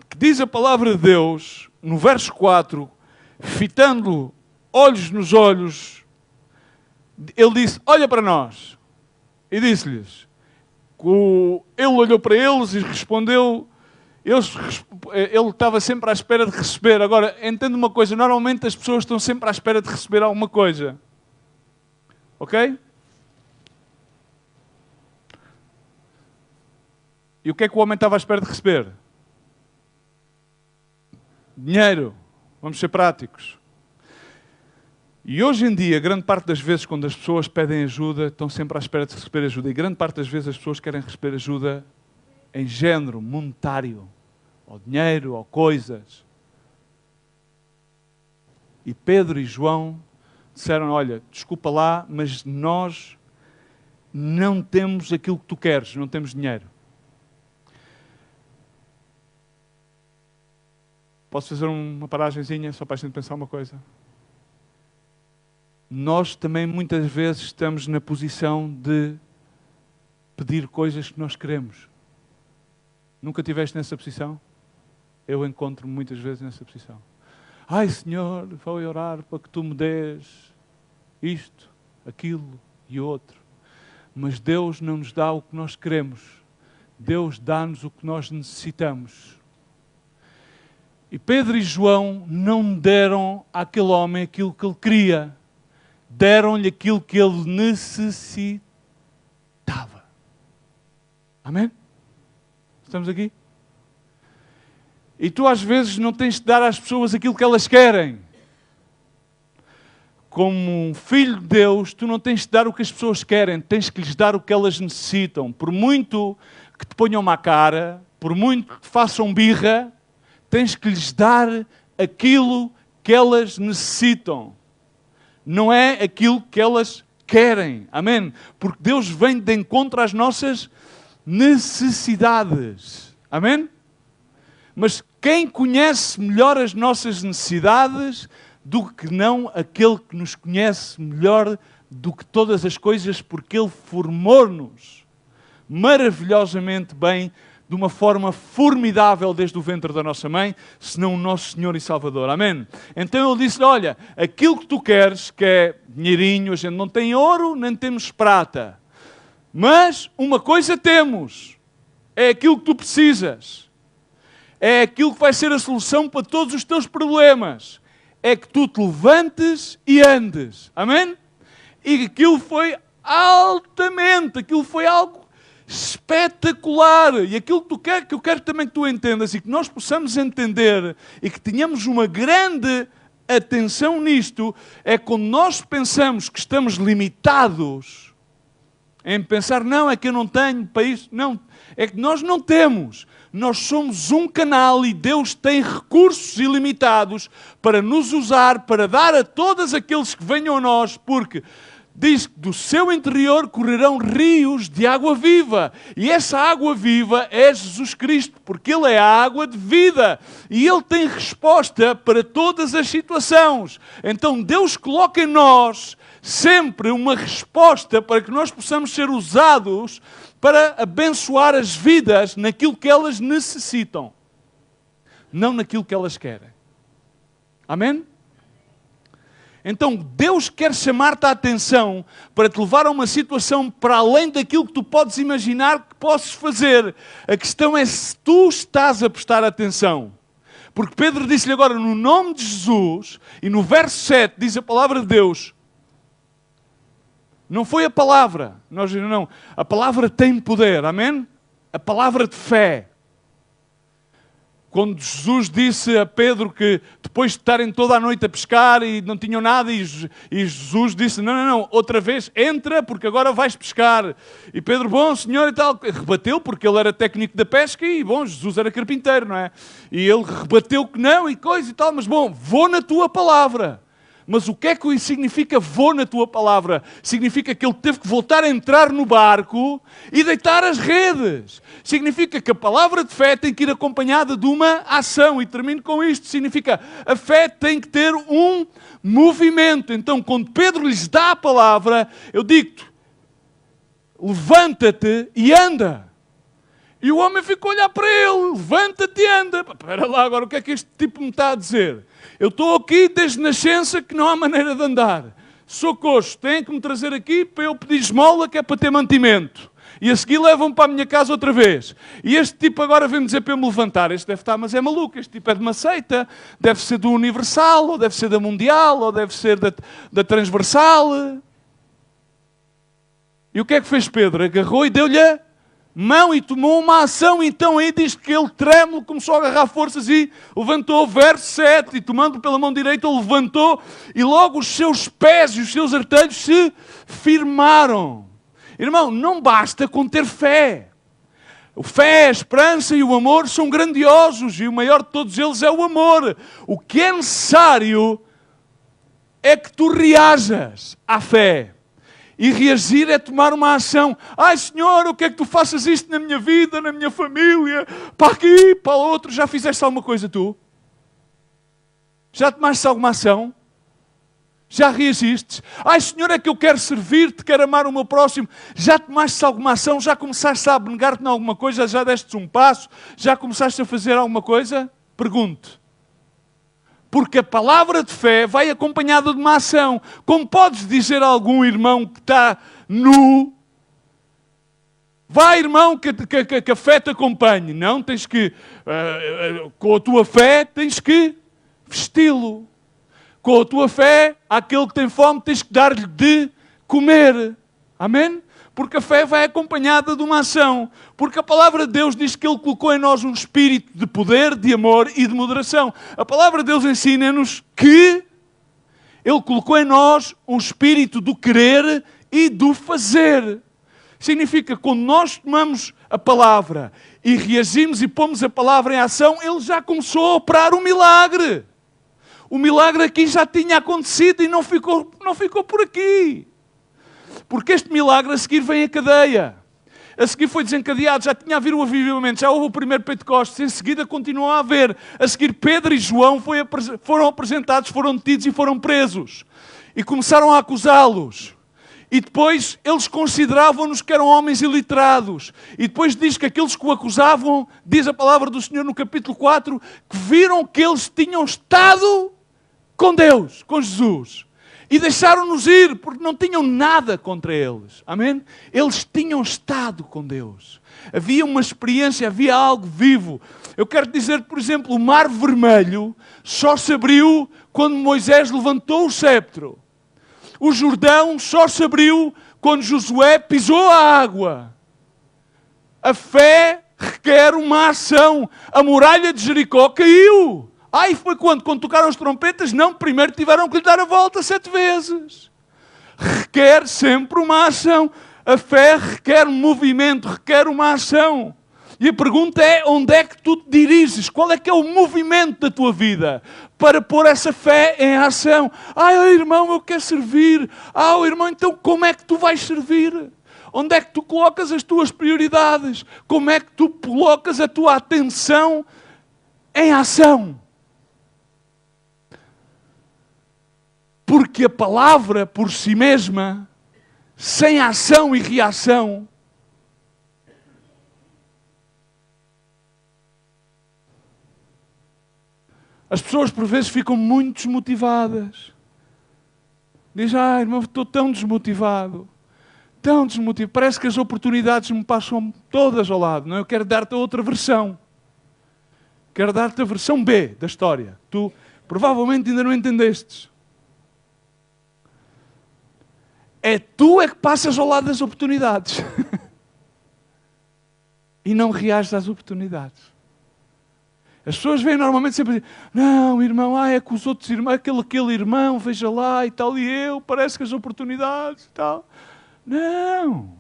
S2: que diz a palavra de Deus, no verso 4, fitando olhos nos olhos, ele disse, olha para nós. E disse-lhes, ele olhou para eles e respondeu, ele estava sempre à espera de receber. Agora, entenda uma coisa, normalmente as pessoas estão sempre à espera de receber alguma coisa. Ok? E o que é que o homem estava à espera de receber? Dinheiro. Vamos ser práticos. E hoje em dia, grande parte das vezes, quando as pessoas pedem ajuda, estão sempre à espera de receber ajuda. E grande parte das vezes as pessoas querem receber ajuda em género monetário. Ou dinheiro, ou coisas. E Pedro e João disseram, olha, desculpa lá, mas nós não temos aquilo que tu queres, não temos dinheiro. Posso fazer uma paragenzinha só para a gente pensar uma coisa? Nós também muitas vezes estamos na posição de pedir coisas que nós queremos. Nunca estiveste nessa posição? Eu encontro-me muitas vezes nessa posição. Ai Senhor, vou orar para que tu me dês isto, aquilo e outro. Mas Deus não nos dá o que nós queremos. Deus dá-nos o que nós necessitamos. E Pedro e João não deram àquele homem aquilo que ele queria. Deram-lhe aquilo que ele necessitava. Amém? Estamos aqui? E tu às vezes não tens de dar às pessoas aquilo que elas querem. Como um filho de Deus, tu não tens de dar o que as pessoas querem, tens que lhes dar o que elas necessitam. Por muito que te ponham má cara, por muito que te façam birra, tens que lhes dar aquilo que elas necessitam. Não é aquilo que elas querem. Amém? Porque Deus vem de encontro às nossas necessidades. Amém? Mas quem conhece melhor as nossas necessidades do que não aquele que nos conhece melhor do que todas as coisas, porque Ele formou-nos maravilhosamente bem, de uma forma formidável desde o ventre da nossa mãe, senão o nosso Senhor e Salvador. Amém? Então Ele disse, olha, aquilo que tu queres, que é dinheirinho, a gente não tem ouro, nem temos prata. Mas uma coisa temos, é aquilo que tu precisas. É aquilo que vai ser a solução para todos os teus problemas. É que tu te levantes e andes. Amém? E aquilo foi aquilo foi algo espetacular. E aquilo que eu quero também que tu entendas e que nós possamos entender e que tenhamos uma grande atenção nisto, é quando nós pensamos que estamos limitados em pensar, não, é que eu não tenho para isso. Não, é que nós não temos. Nós somos um canal e Deus tem recursos ilimitados para nos usar, para dar a todos aqueles que venham a nós, porque diz que do seu interior correrão rios de água viva. E essa água viva é Jesus Cristo, porque Ele é a água de vida. E Ele tem resposta para todas as situações. Então Deus coloca em nós sempre uma resposta para que nós possamos ser usados para abençoar as vidas naquilo que elas necessitam, não naquilo que elas querem. Amém? Então Deus quer chamar-te a atenção para te levar a uma situação para além daquilo que tu podes imaginar que podes fazer. A questão é se tu estás a prestar atenção. Porque Pedro disse-lhe agora, no nome de Jesus, e no verso 7 diz a palavra de Deus, Não foi a palavra. Nós dizemos, não. A palavra tem poder. Amém? A palavra de fé. Quando Jesus disse a Pedro que depois de estarem toda a noite a pescar e não tinham nada, e Jesus disse, não, outra vez, entra porque agora vais pescar. E Pedro, bom, Senhor, e tal, rebateu porque ele era técnico da pesca e, bom, Jesus era carpinteiro, não é? E ele rebateu que não e coisa e tal, mas bom, vou na tua palavra. Mas o que é que isso significa vou na tua palavra? Significa que ele teve que voltar a entrar no barco e deitar as redes. Significa que a palavra de fé tem que ir acompanhada de uma ação. E termino com isto. Significa a fé tem que ter um movimento. Então, quando Pedro lhes dá a palavra, eu digo-te, levanta-te e anda. E o homem ficou a olhar para ele, levanta-te e anda. Espera lá, agora o que é que este tipo me está a dizer? Eu estou aqui desde nascença que não há maneira de andar. Sou coxo, têm que me trazer aqui para eu pedir esmola que é para ter mantimento. E a seguir levam-me para a minha casa outra vez. E este tipo agora vem-me dizer para eu me levantar. Este deve estar, mas é maluco, este tipo é de uma seita. Deve ser do Universal, ou deve ser da Mundial, ou deve ser da Transversal. E o que é que fez Pedro? Agarrou e deu-lhe a mão e tomou uma ação. Então aí diz que ele trêmulo começou a agarrar forças e levantou, verso 7, e tomando pela mão direita ele levantou e logo os seus pés e os seus artelhos se firmaram. Irmão, não basta com ter fé. A fé, a esperança e o amor são grandiosos e o maior de todos eles é o amor. O que é necessário é que tu reajas à fé. E reagir é tomar uma ação. Ai, Senhor, eu quero que tu faças isto na minha vida, na minha família, para aqui, para o outro. Já fizeste alguma coisa tu? Já tomaste alguma ação? Já reagiste? Ai, Senhor, é que eu quero servir-te, quero amar o meu próximo. Já tomaste alguma ação? Já começaste a abnegar-te em alguma coisa? Já deste um passo? Já começaste a fazer alguma coisa? Pergunto. Porque a palavra de fé vai acompanhada de uma ação. Como podes dizer a algum irmão que está nu, vai, irmão, que a fé te acompanhe. Não, tens que, com a tua fé, tens que vesti-lo. Com a tua fé, àquele que tem fome, tens que dar-lhe de comer. Amém? Porque a fé vai acompanhada de uma ação. Porque a palavra de Deus diz que Ele colocou em nós um espírito de poder, de amor e de moderação. A palavra de Deus ensina-nos que Ele colocou em nós um espírito do querer e do fazer. Significa que quando nós tomamos a palavra e reagimos e pomos a palavra em ação, Ele já começou a operar um milagre. O milagre aqui já tinha acontecido e não ficou por aqui. Porque este milagre a seguir vem a cadeia. A seguir foi desencadeado, já tinha havido o avivamento, já houve o primeiro Pentecostes, em seguida continuou a haver. A seguir Pedro e João foram apresentados, foram detidos e foram presos. E começaram a acusá-los. E depois eles consideravam-nos que eram homens iliterados. E depois diz que aqueles que o acusavam, diz a palavra do Senhor no capítulo 4, que viram que eles tinham estado com Deus, com Jesus. E deixaram-nos ir, porque não tinham nada contra eles. Amém? Eles tinham estado com Deus. Havia uma experiência, havia algo vivo. Eu quero dizer, por exemplo, o Mar Vermelho só se abriu quando Moisés levantou o cetro. O Jordão só se abriu quando Josué pisou a água. A fé requer uma ação. A muralha de Jericó caiu. E foi quando? Quando tocaram as trompetas? Não, primeiro tiveram que lhe dar a volta 7 vezes. Requer sempre uma ação. A fé requer um movimento, requer uma ação. E a pergunta é, onde é que tu te diriges? Qual é que é o movimento da tua vida para pôr essa fé em ação? Irmão, eu quero servir. Irmão, então como é que tu vais servir? Onde é que tu colocas as tuas prioridades? Como é que tu colocas a tua atenção em ação? Porque a palavra por si mesma, sem ação e reação, as pessoas por vezes ficam muito desmotivadas. Dizem, irmão, estou tão desmotivado. Tão desmotivado. Parece que as oportunidades me passam todas ao lado. Não? Eu quero dar-te outra versão. Quero dar-te a versão B da história. Tu provavelmente ainda não entendestes. É tu é que passas ao lado das oportunidades. E não reages às oportunidades. As pessoas vêm normalmente sempre a dizer, não, irmão, é que os outros irmãos, aquele irmão, veja lá e tal, e eu, parece que as oportunidades e tal. Não.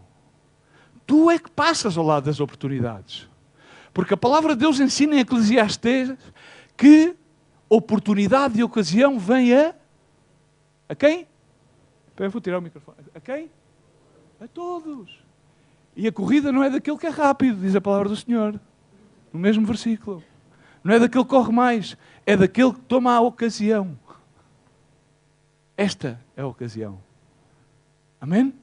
S2: Tu é que passas ao lado das oportunidades. Porque a palavra de Deus ensina em Eclesiastes que oportunidade e ocasião vem a quem? Eu vou tirar o microfone. A quem? A todos. E a corrida não é daquele que é rápido, diz a palavra do Senhor. No mesmo versículo. Não é daquele que corre mais, é daquele que toma a ocasião. Esta é a ocasião. Amém?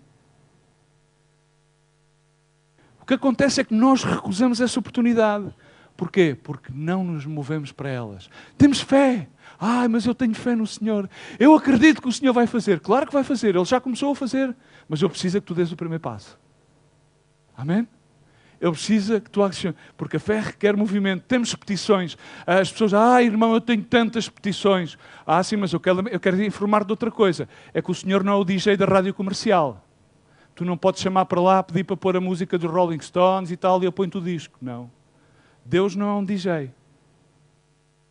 S2: O que acontece é que nós recusamos essa oportunidade. Porquê? Porque não nos movemos para elas. Temos fé. Mas eu tenho fé no Senhor. Eu acredito que o Senhor vai fazer. Claro que vai fazer. Ele já começou a fazer. Mas eu preciso que tu dês o primeiro passo. Amém? Ele precisa que tu acciones, porque a fé requer movimento. Temos petições. As pessoas, irmão, eu tenho tantas petições. Sim, mas eu quero informar de outra coisa. É que o Senhor não é o DJ da rádio comercial. Tu não podes chamar para lá, pedir para pôr a música dos Rolling Stones e tal, e eu ponho-te o disco. Não. Deus não é um DJ.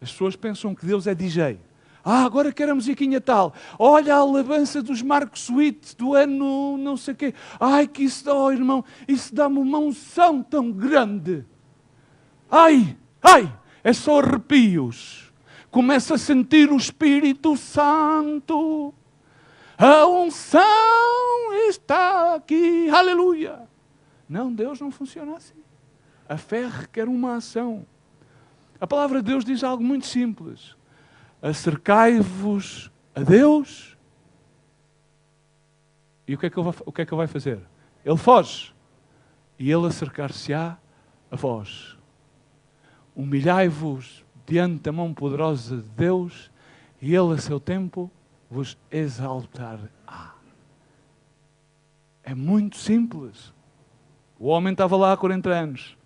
S2: As pessoas pensam que Deus é DJ. Agora quero a musiquinha tal. Olha a alabança dos Marcos Witt do ano não sei o quê. Que isso dá, irmão, isso dá-me uma unção tão grande. É só arrepios. Começa a sentir o Espírito Santo. A unção está aqui. Aleluia. Não, Deus não funciona assim. A fé requer uma ação. A palavra de Deus diz algo muito simples. Acercai-vos a Deus. E o que é que ele vai fazer? Ele foge. E ele acercar-se-á a vós. Humilhai-vos diante da mão poderosa de Deus e ele a seu tempo vos exaltará. É muito simples. O homem estava lá há 40 anos.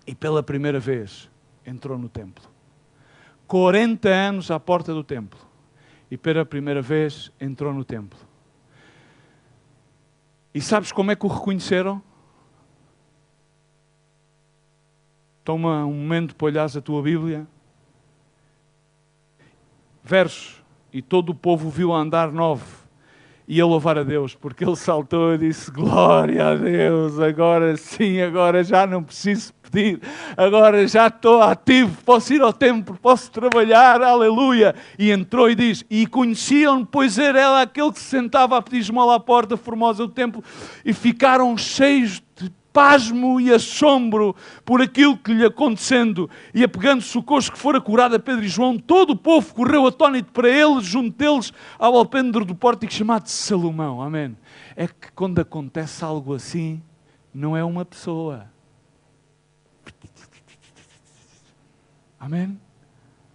S2: E pela primeira vez entrou no templo. 40 anos à porta do templo. E pela primeira vez entrou no templo. E sabes como é que o reconheceram? Toma um momento para olhares a tua Bíblia. Verso. E todo o povo viu andar 9. E a louvar a Deus, porque ele saltou e disse, glória a Deus, agora sim, agora já não preciso pedir, agora já estou ativo, posso ir ao templo, posso trabalhar, aleluia. E entrou e diz, e conheciam, pois era aquele que se sentava a pedir esmola à porta formosa do templo, e ficaram cheios de pasmo e assombro por aquilo que lhe acontecendo, e apegando-se o coxo que fora curado a Pedro e João, todo o povo correu atónito para eles, junto deles ao alpendre do pórtico chamado Salomão. Amém. É que quando acontece algo assim, não é uma pessoa. Amém?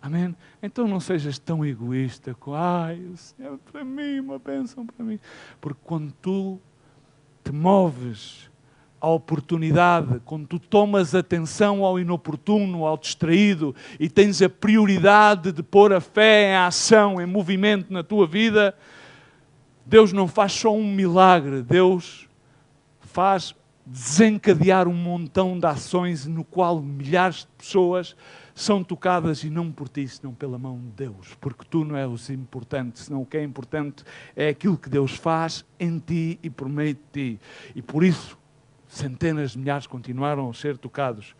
S2: Amém? Então não sejas tão egoísta com, o Senhor para mim, uma bênção para mim. Porque quando tu te moves a oportunidade, quando tu tomas atenção ao inoportuno, ao distraído e tens a prioridade de pôr a fé em ação, em movimento na tua vida, Deus não faz só um milagre, Deus faz desencadear um montão de ações no qual milhares de pessoas são tocadas e não por ti, senão pela mão de Deus, porque tu não és o importante, senão o que é importante é aquilo que Deus faz em ti e por meio de ti. E por isso centenas de milhares continuaram a ser tocados.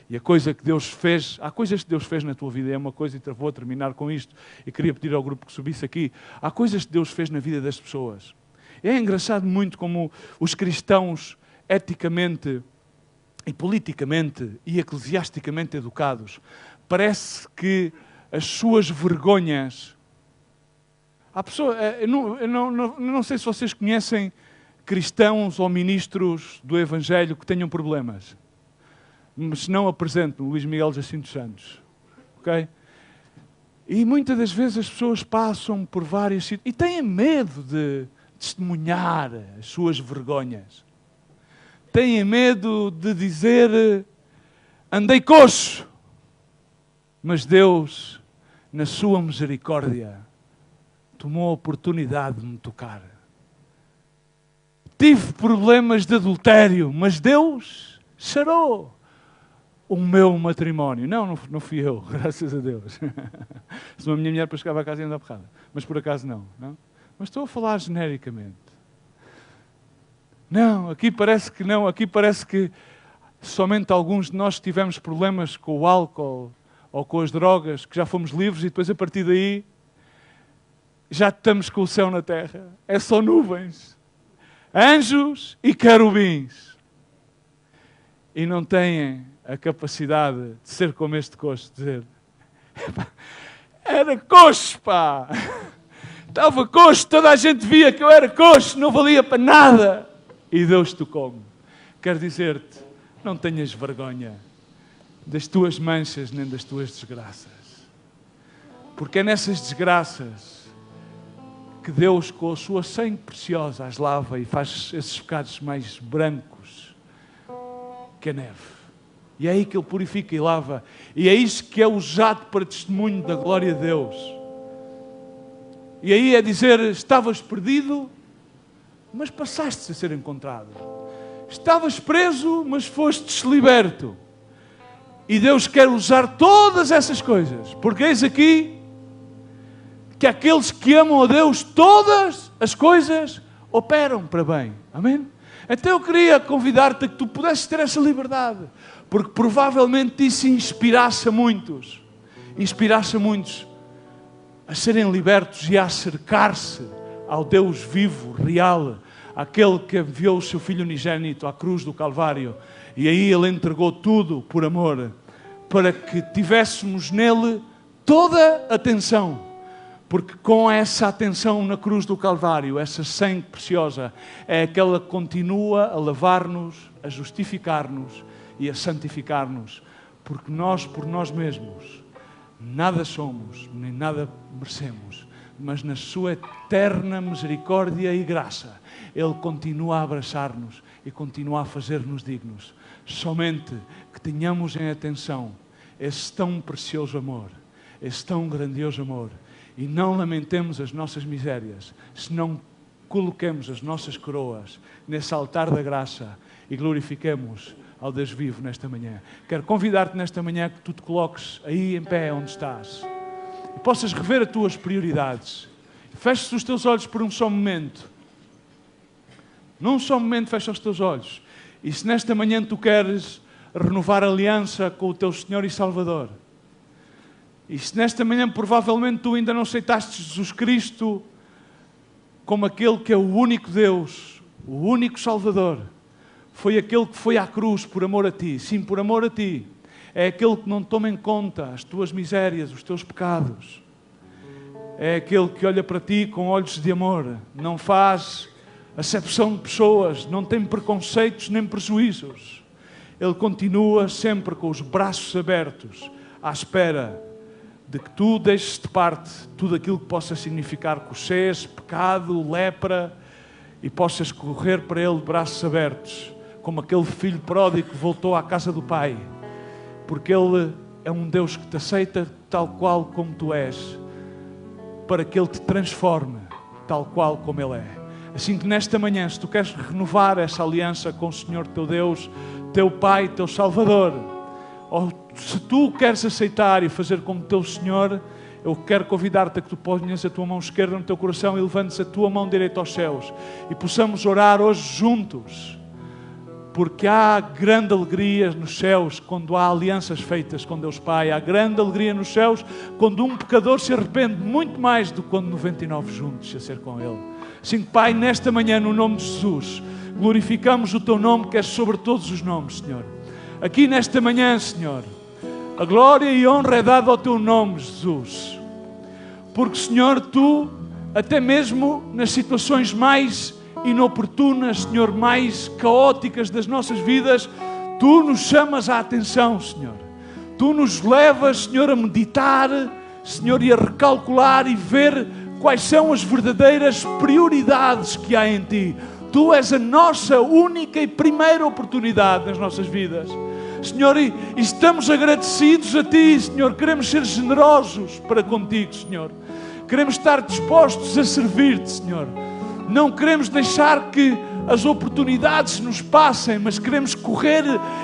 S2: E a coisa que Deus fez, há coisas que Deus fez na tua vida, é uma coisa, e vou terminar com isto, e queria pedir ao grupo que subisse aqui, há coisas que Deus fez na vida das pessoas. É engraçado muito como os cristãos, eticamente e politicamente e eclesiasticamente educados, parece que as suas vergonhas... Há pessoas, eu não sei se vocês conhecem cristãos ou ministros do Evangelho que tenham problemas. Se não, apresento Luís Miguel Jacinto Santos. Ok? E muitas das vezes as pessoas passam por várias situações e têm medo de testemunhar as suas vergonhas. Têm medo de dizer, andei coxo. Mas Deus, na sua misericórdia, tomou a oportunidade de me tocar. tive problemas de adultério, mas Deus sarou o meu matrimónio. Não fui eu, graças a Deus. Se a minha mulher depois chegava a casa e andava porrada. Mas por acaso não. Mas estou a falar genericamente. Não, aqui parece que não. Aqui parece que somente alguns de nós tivemos problemas com o álcool ou com as drogas, que já fomos livres e depois a partir daí já estamos com o céu na terra. É só nuvens, anjos e querubins. E não têm a capacidade de ser como este coxo, dizer: era coxo, pá! Estava coxo, toda a gente via que eu era coxo, não valia para nada. E Deus tocou-me. Quero dizer-te, não tenhas vergonha das tuas manchas nem das tuas desgraças. Porque é nessas desgraças que Deus, com a sua sangue preciosa, as lava e faz esses pecados mais brancos que a neve. E é aí que Ele purifica e lava. E é isso que é usado para testemunho da glória de Deus. E aí é dizer: estavas perdido, mas passaste a ser encontrado. Estavas preso, mas fostes liberto. E Deus quer usar todas essas coisas. Porque eis aqui que aqueles que amam a Deus, todas as coisas operam para bem. Amém? Então eu queria convidar-te a que tu pudesses ter essa liberdade. Porque provavelmente isso inspirasse a muitos. Inspirasse a muitos a serem libertos e a acercar-se ao Deus vivo, real, aquele que enviou o seu Filho unigênito à cruz do Calvário. E aí Ele entregou tudo por amor, para que tivéssemos nele toda a atenção. Porque com essa atenção na cruz do Calvário, essa sangue preciosa, é aquela que continua a lavar-nos, a justificar-nos e a santificar-nos. Porque nós, por nós mesmos, nada somos, nem nada merecemos. Mas na sua eterna misericórdia e graça, Ele continua a abraçar-nos e continua a fazer-nos dignos. Somente que tenhamos em atenção esse tão precioso amor, esse tão grandioso amor, e não lamentemos as nossas misérias, senão coloquemos as nossas coroas nesse altar da graça e glorifiquemos ao Deus vivo nesta manhã. Quero convidar-te nesta manhã que tu te coloques aí em pé onde estás e possas rever as tuas prioridades. Feches os teus olhos por um só momento. Num só momento fecha os teus olhos. E se nesta manhã tu queres renovar a aliança com o teu Senhor e Salvador, e se nesta manhã provavelmente tu ainda não aceitaste Jesus Cristo como aquele que é o único Deus, o único Salvador, foi aquele que foi à cruz por amor a ti. Sim, por amor a ti. É aquele que não toma em conta as tuas misérias, os teus pecados. É aquele que olha para ti com olhos de amor. Não faz acepção de pessoas, não tem preconceitos nem prejuízos. Ele continua sempre com os braços abertos, à espera de que tu deixes de parte tudo aquilo que possa significar coxez, pecado, lepra, e possas correr para Ele de braços abertos, como aquele filho pródigo que voltou à casa do Pai, porque Ele é um Deus que te aceita tal qual como tu és, para que Ele te transforme tal qual como Ele é. Assim que nesta manhã, se tu queres renovar essa aliança com o Senhor teu Deus, teu Pai, teu Salvador, ou se tu queres aceitar e fazer como teu Senhor, eu quero convidar-te a que tu ponhas a tua mão esquerda no teu coração e levantes a tua mão direita aos céus e possamos orar hoje juntos, porque há grande alegria nos céus quando há alianças feitas com Deus Pai. Há grande alegria nos céus quando um pecador se arrepende muito mais do que quando 99 juntos a ser com Ele. Assim, Pai, nesta manhã, no nome de Jesus, glorificamos o Teu nome que é sobre todos os nomes, Senhor. Aqui nesta manhã, Senhor, a glória e honra é dada ao Teu nome, Jesus. Porque, Senhor, Tu, até mesmo nas situações mais inoportunas, Senhor, mais caóticas das nossas vidas, Tu nos chamas a atenção, Senhor. Tu nos levas, Senhor, a meditar, Senhor, e a recalcular e ver quais são as verdadeiras prioridades que há em Ti. Tu és a nossa única e primeira oportunidade nas nossas vidas. Senhor, e estamos agradecidos a Ti, Senhor. Queremos ser generosos para contigo, Senhor. Queremos estar dispostos a servir-te, Senhor. Não queremos deixar que as oportunidades nos passem, mas queremos correr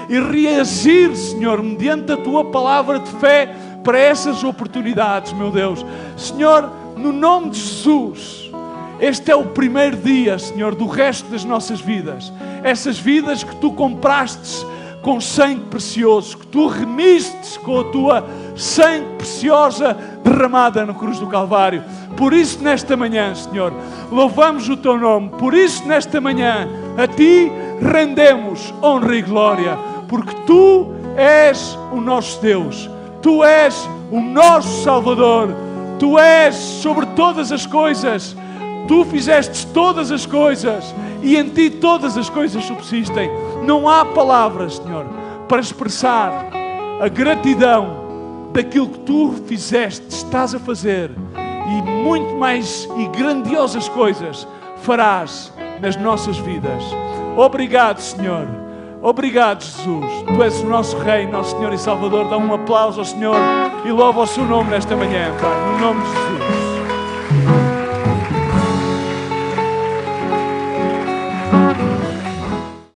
S2: e reagir, Senhor, mediante a Tua palavra de fé para essas oportunidades, meu Deus. Senhor, no nome de Jesus, este é o primeiro dia, Senhor, do resto das nossas vidas. Essas vidas que Tu compraste com sangue precioso, que Tu remistes com a Tua sangue preciosa derramada na cruz do Calvário. Por isso, nesta manhã, Senhor, louvamos o Teu nome. Por isso, nesta manhã, a Ti rendemos honra e glória, porque Tu és o nosso Deus. Tu és o nosso Salvador. Tu és sobre todas as coisas. Tu fizeste todas as coisas e em Ti todas as coisas subsistem. Não há palavras, Senhor, para expressar a gratidão daquilo que Tu fizeste, estás a fazer, e muito mais e grandiosas coisas farás nas nossas vidas. Obrigado, Senhor. Obrigado, Jesus. Tu és o nosso Rei, nosso Senhor e Salvador. Dá um aplauso ao Senhor e louva o Seu nome nesta manhã, Pai, no nome de Jesus.